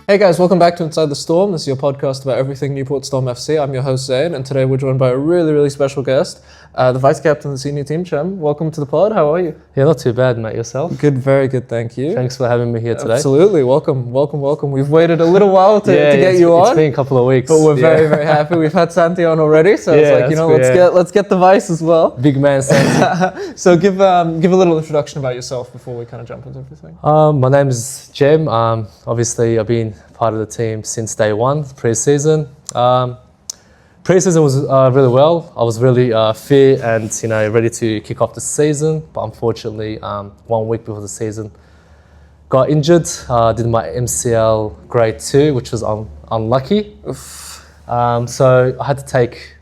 Hey guys, welcome back to Inside the Storm. This is your podcast about everything Newport Storm FC. I'm your host Zayn, and today we're joined by a really special guest, the vice captain of the senior team, Cem. Welcome to the pod. How are you? Yeah, not too bad, mate. Yourself? Good, very good, thank you. Thanks for having me here today. Absolutely, welcome. We've waited a little while to get you on. It's been a couple of weeks, but we're very happy. We've had Santi on already, so it's like let's get the vice as well. Big man Santi. So give a little introduction about yourself before we kind of jump into everything. My name is Cem. Obviously, I've been part of the team since day one, pre-season. Pre-season was really well. I was really fit and ready to kick off the season. But unfortunately, 1 week before the season, got injured. Did my MCL grade 2, which was unlucky. So I had to take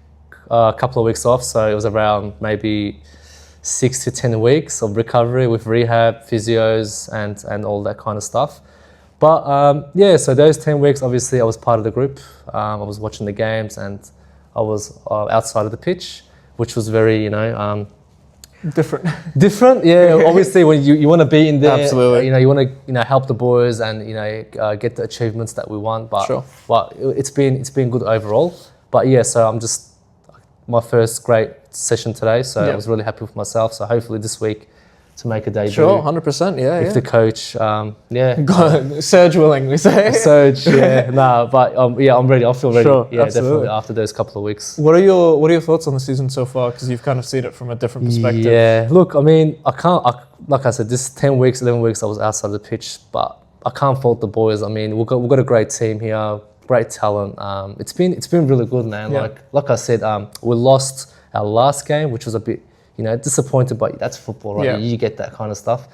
a couple of weeks off. So it was around maybe 6 to 10 weeks of recovery with rehab, physios, and all that kind of stuff. But so those 10 weeks, obviously, I was part of the group. I was watching the games and I was outside of the pitch, which was very, different. Different, yeah. Obviously, when you want to be in there, absolutely. You want to help the boys and get the achievements that we want. But sure. But it's been good overall. But yeah, so I'm just my first great session today, so I was really happy with myself. So hopefully this week to make a debut. Sure, 100%, yeah. If the coach, Surge willing, we say. Surge, yeah. but I'm ready. I feel ready. Sure, yeah, absolutely. Definitely after those couple of weeks. What are your thoughts on the season so far? Because you've kind of seen it from a different perspective. Yeah, look, I mean, like I said, this 10 weeks, 11 weeks, I was outside the pitch, but I can't fault the boys. I mean, we've got a great team here, great talent. It's been really good, man. Yeah. Like I said, we lost our last game, which was a bit disappointed, but that's football, right? Yeah. You get that kind of stuff.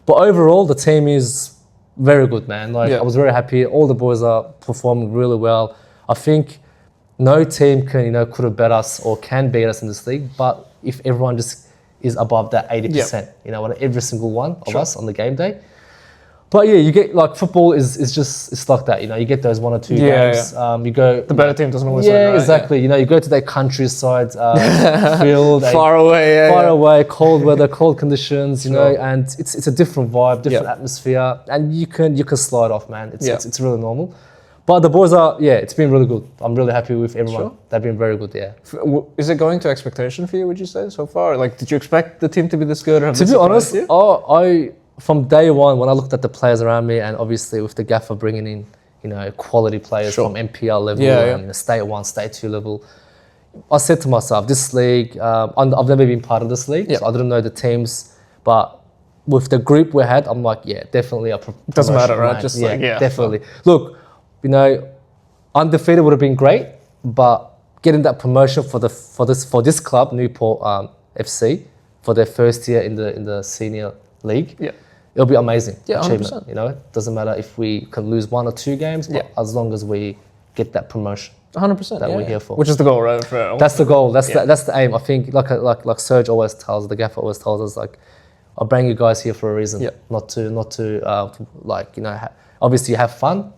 But overall, the team is very good, man. I was very happy. All the boys are performing really well. I think no team could have bet us or can beat us in this league. But if everyone just is above that 80%, every single one of us on the game day. But yeah, you get football is it's like that. You get those 1 or 2 games. Yeah. You go. The better team doesn't always win, right? Exactly. Yeah. You go to that countryside field, far away, cold weather, cold conditions. Sure. And it's a different vibe, different atmosphere, and you can slide off, man. It's really normal. But the boys it's been really good. I'm really happy with everyone. Sure. They've been very good, yeah. Is it going to expectation for you, would you say, so far? Like, did you expect the team to be this good? Or to be honest, from day one, when I looked at the players around me, and obviously with the gaffer bringing in, quality players from MPL level and State 1, State 2 level, I said to myself, this league, I've never been part of this league, so I didn't know the teams, but with the group we had, I'm like, definitely a promotion. Doesn't matter, right? Man. Definitely. Look, undefeated would have been great, but getting that promotion for this club, Newport FC, for their first year in the senior league, it'll be amazing achievement. 100%. It doesn't matter if we can lose 1 or 2 games, but as long as we get that promotion, 100% that we're here for. Which is the goal, right? That's the goal. That's the aim. I think like Serge always tells, the gaffer always tells us, like, I'll bring you guys here for a reason, not to obviously you have fun.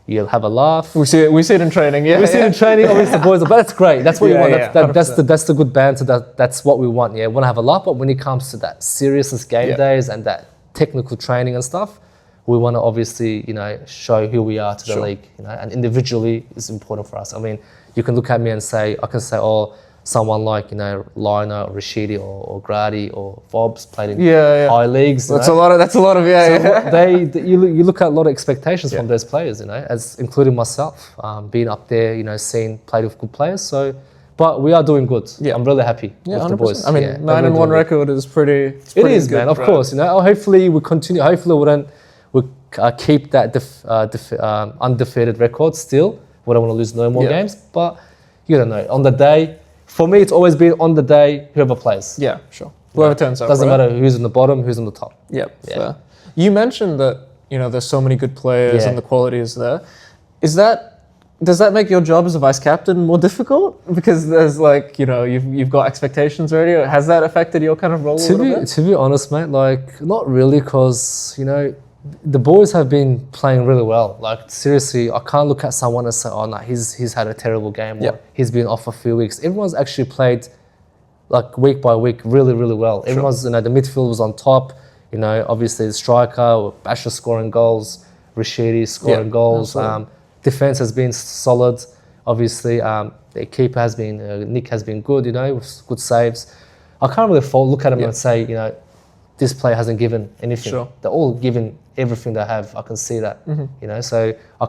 You'll have a laugh. We see it in training. We see it in training. Obviously, the boys. But that's great. That's what you want. That's the good banter. That's what we want. Yeah, we want to have a laugh. But when it comes to that seriousness game days and that technical training and stuff, we want to obviously show who we are to the league. And individually, it's important for us. I mean, you can look at me and I can say, someone like Liner or Rashidi or Grady or Fobbs played in high leagues. That's a lot of So you look at a lot of expectations from those players, as including myself, being up there, played with good players. So, but we are doing good. I'm really happy with 100%. The boys. I mean, 9-1 record is pretty. It is, good, man. Of course, Hopefully we continue. Hopefully we keep that undefeated record still. We don't want to lose no more games, but you don't know. On the day. For me, it's always been on the day, whoever plays. Yeah, sure. Whoever turns up. Doesn't matter who's in the bottom, who's on the top. Fair. You mentioned that, there's so many good players and the quality is there. Does that make your job as a vice captain more difficult? Because there's you've got expectations already. Has that affected your kind of role a little bit? To be honest, mate, not really, because, the boys have been playing really well. Seriously, I can't look at someone and say, he's had a terrible game or he's been off for a few weeks. Everyone's actually played week by week really, really well. Everyone's, the midfield was on top. Obviously the striker, Basher scoring goals, Rashidi scoring goals. Defense has been solid. Obviously, the keeper has been, Nick has been good, with good saves. I can't really look at him and say, this player hasn't given anything. Sure. They're all given everything they have. I can see that, so I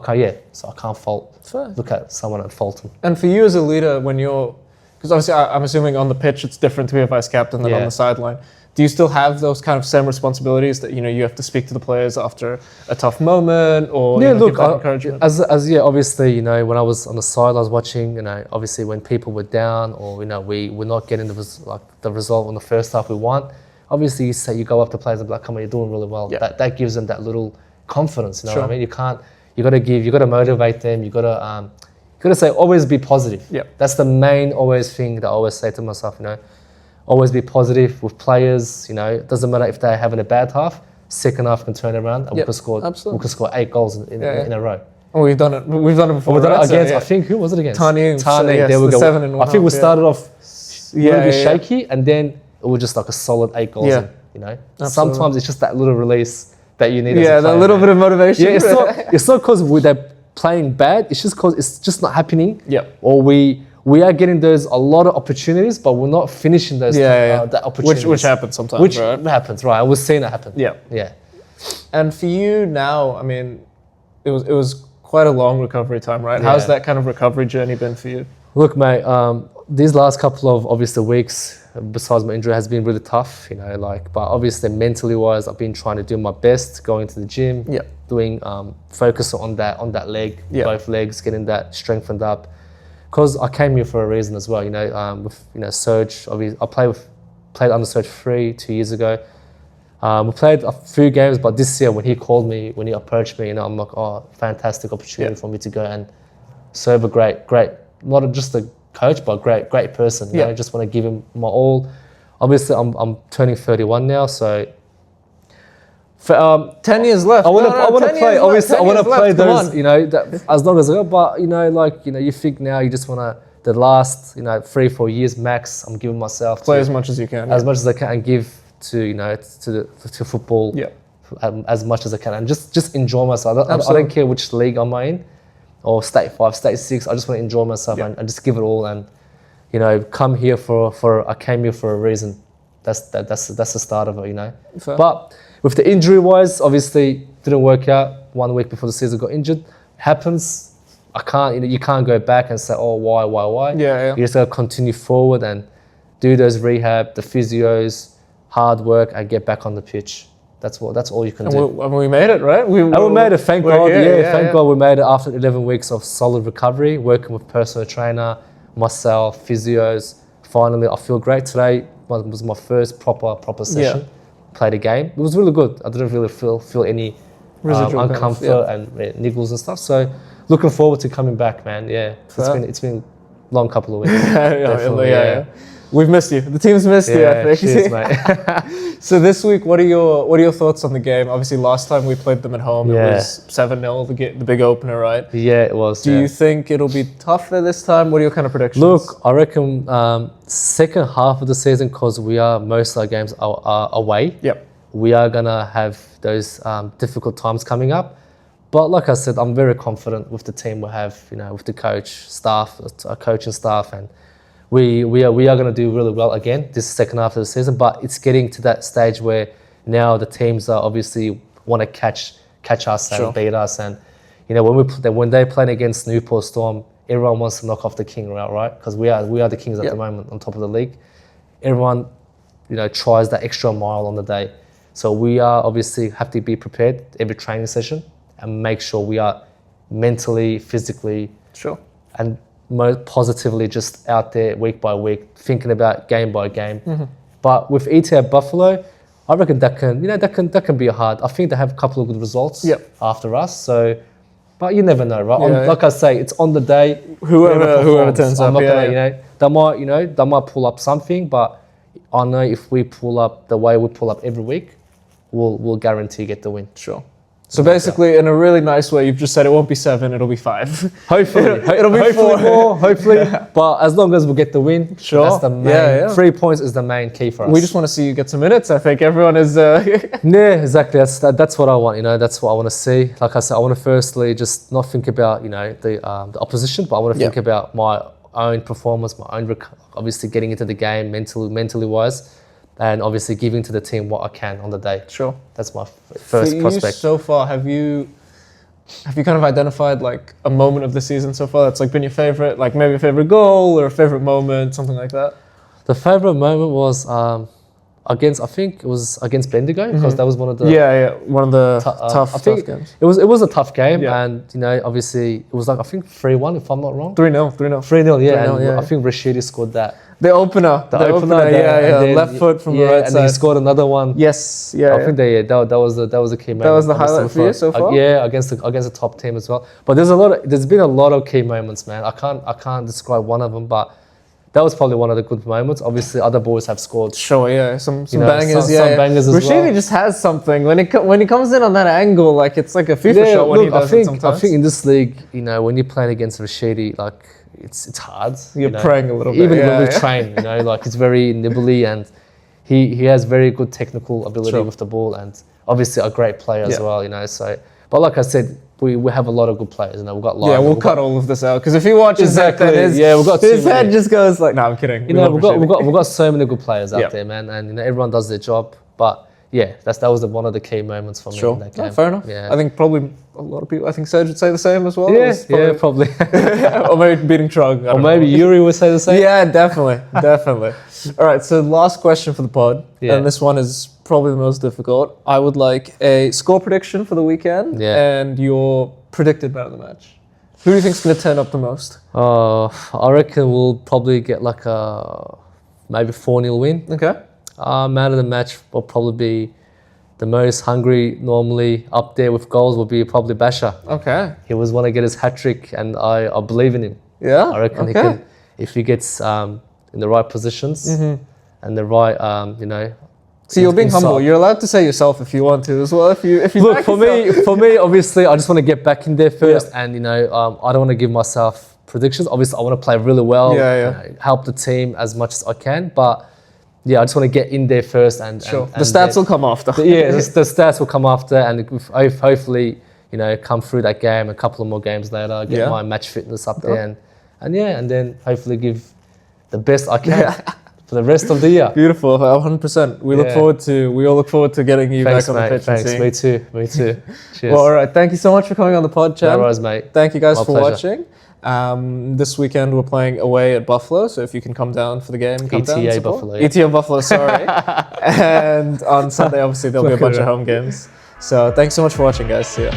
can't fault. Look at someone and fault them. And for you as a leader, because obviously I'm assuming on the pitch it's different to be a vice captain than on the sideline. Do you still have those kind of same responsibilities that you have to speak to the players after a tough moment or give that encouragement? Obviously when I was on the side, I was watching. Obviously when people were down or we were not getting the result in the first half we want. Obviously you go up to players and be like, come on, you're doing really well. Yeah. That gives them that little confidence. You know what I mean? You got to motivate them. You got to say always be positive. Yeah. That's the main always thing that I always say to myself. Always be positive with players. It doesn't matter if they're having a bad half. Second half can turn around and we can score 8 goals in a row. Oh, we've done it. We've done it before. We've done it against. I think who was it against? Tani. There we go. 7 in 1 I think we started off a little bit shaky, and then it was just like a solid 8 goals. Yeah. Sometimes it's just that little release that you need. Yeah, as a player, that little bit of motivation. Yeah, it's not because they're playing bad. It's just because it's just not happening. Yeah. Or we are getting a lot of opportunities, but we're not finishing those that opportunities. Which happens sometimes. Which right? happens, right? I was seeing that happen. Yeah. Yeah. And for you now, I mean, it was quite a long recovery time, right? Yeah. How's that kind of recovery journey been for you? Look, mate, these last couple of obviously weeks, besides my injury, has been really tough, but obviously mentally wise, I've been trying to do my best, going to the gym, doing focus on that leg, both legs, getting that strengthened up. Because I came here for a reason as well, with Surge. I played under Surge 2 years ago. We played a few games, but this year when he called me, when he approached me, I'm like, oh, fantastic opportunity for me to go and serve a great, not just a coach, but great person. I just want to give him my all. Obviously, I'm turning 31 now, so. 10 years left. I want to play. Obviously, I want to play those. As long as I go. But you think now you just want to the last 3-4 years max. I'm giving myself play as much as you can. As much as I can, and give to to football. Yeah. As much as I can, and just enjoy myself. I don't care which league I'm in, or state 5, state 6. I just want to enjoy myself and just give it all. And come here I came here for a reason. That's the start of it. Fair. But with the injury wise, obviously didn't work out. 1 week before the season, got injured. Happens. I can't. You can't go back and say, oh, why? Yeah. You just gotta continue forward and do those rehab, the physios, hard work, and get back on the pitch. That's all you can do. We made it, right? We made it. Thank God. Thank God we made it after 11 weeks of solid recovery, working with personal trainer, myself, physios. Finally, I feel great. Today was my first proper session. Played a game. It was really good. I didn't really feel any uncomfort and niggles and stuff. So looking forward to coming back, man. Yeah, it's been a long couple of weeks. Yeah. We've missed you. The team's missed you, I think. Cheers, mate. So this week, what are your thoughts on the game? Obviously, last time we played them at home, it was 7-0, the big opener, right? Yeah, it was. Do you think it'll be tougher this time? What are your kind of predictions? Look, I reckon second half of the season, because most of our games are away. Yep. We are gonna have those difficult times coming up. But like I said, I'm very confident with the team we have. With the coaching staff, and we are going to do really well again this second half of the season. But it's getting to that stage where now the teams are obviously want to catch us and beat us. And when they're playing against Newport Storm, everyone wants to knock off the king, right? Because we are the kings at the moment on top of the league. Everyone tries that extra mile on the day. So we are obviously have to be prepared every training session and make sure we are mentally, physically, and most positively just out there week by week, thinking about game by game. Mm-hmm. But with ETA Buffalo, I reckon that can be hard. I think they have a couple of good results after us. So, but you never know, right? Like I say, it's on the day. Whoever turns up, they might pull up something, but I know if we pull up the way we pull up every week, we'll guarantee get the win. Sure. So basically, in a really nice way, you've just said it won't be 7, it'll be 5. Hopefully, it'll be hopefully 4. more, hopefully. But as long as we get the win, Sure. that's the main. Yeah. 3 points is the main key for us. We just want to see you get some minutes. I think everyone is. Yeah, exactly. That's what I want. You know, that's what I want to see. Like I said, I want to firstly just not think about the opposition, but I want to think about my own performance, my own obviously getting into the game mentally wise, and obviously giving to the team what I can on the day. Sure. That's my first For prospect. You so far, have you kind of identified like a moment of the season so far that's like been your favorite, like maybe a favorite goal or a favorite moment, something like that? The favorite moment was against, I think it was against Bendigo, because that was one of the one of the tough games. It was a tough game, Yeah. and obviously it was like I think 3-1 if I'm not wrong. 3-0. 3-0, yeah. 3-0, And yeah. I think Rashidi scored that. The opener. The opener, yeah. then, Left foot from the right and side. then he scored another one. Yes, I think that was a key moment. That was the highlight obviously for you so far? Yeah, against the top team as well. But there's been a lot of key moments, man. I can't describe one of them, but that was probably one of the good moments. Obviously, other boys have scored. Sure, yeah, some know, bangers, some bangers as Rashidi well. just has something when he comes in on that angle, like it's like a FIFA shot when he does it sometimes. I think in this league, when you're playing against Rashidi, like it's hard. You're praying a little bit. Even when we train, like it's very nibbly, and he has very good technical ability with the ball, and obviously a great player as well. So, but like I said, we have a lot of good players. We've got live. Yeah, we'll cut all of this out because if he watches Exactly. that, then we've got his head just goes like, no, I'm kidding. We've got so many good players out there, man, and everyone does their job. But yeah, that was one of the key moments for me in that game. No, fair enough. Yeah. I think probably a lot of people. I think Serge would say the same as well. Yeah, probably. Or maybe beating Trug. Or maybe Yuri would say the same. Yeah, definitely. All right, so last question for the pod, and this one is probably the most difficult. I would like a score prediction for the weekend and your predicted man of the match. Who do you think's going to turn up the most? I reckon we'll probably get like a maybe 4-0 win. Okay. Man of the match will probably be the most hungry, normally up there with goals, will be probably Basha. Okay. He was want to get his hat-trick, and I believe in him. Yeah? I reckon he can, if he gets in the right positions and the right, So you're being humble. You're allowed to say yourself if you want to as well. If you look for me, obviously, I just want to get back in there first, and I don't want to give myself predictions. Obviously, I want to play really well, help the team as much as I can, but. Yeah, I just want to get in there first, and the stats will come after. The stats will come after, and hopefully, come through that game, a couple of more games later, get my match fitness up there, and then hopefully give the best I can for the rest of the year. Beautiful, 100%. We all look forward to getting you back on the pitch. Thanks, me too. Cheers. Well, all right, thank you so much for coming on the pod, Cem. No worries, mate. Thank you guys My for pleasure. watching. This weekend we're playing away at Buffalo, so if you can come down for the game, come down and support. Buffalo. ETA Buffalo, sorry. And on Sunday, obviously, there'll be a bunch of home games. So thanks so much for watching, guys. See ya.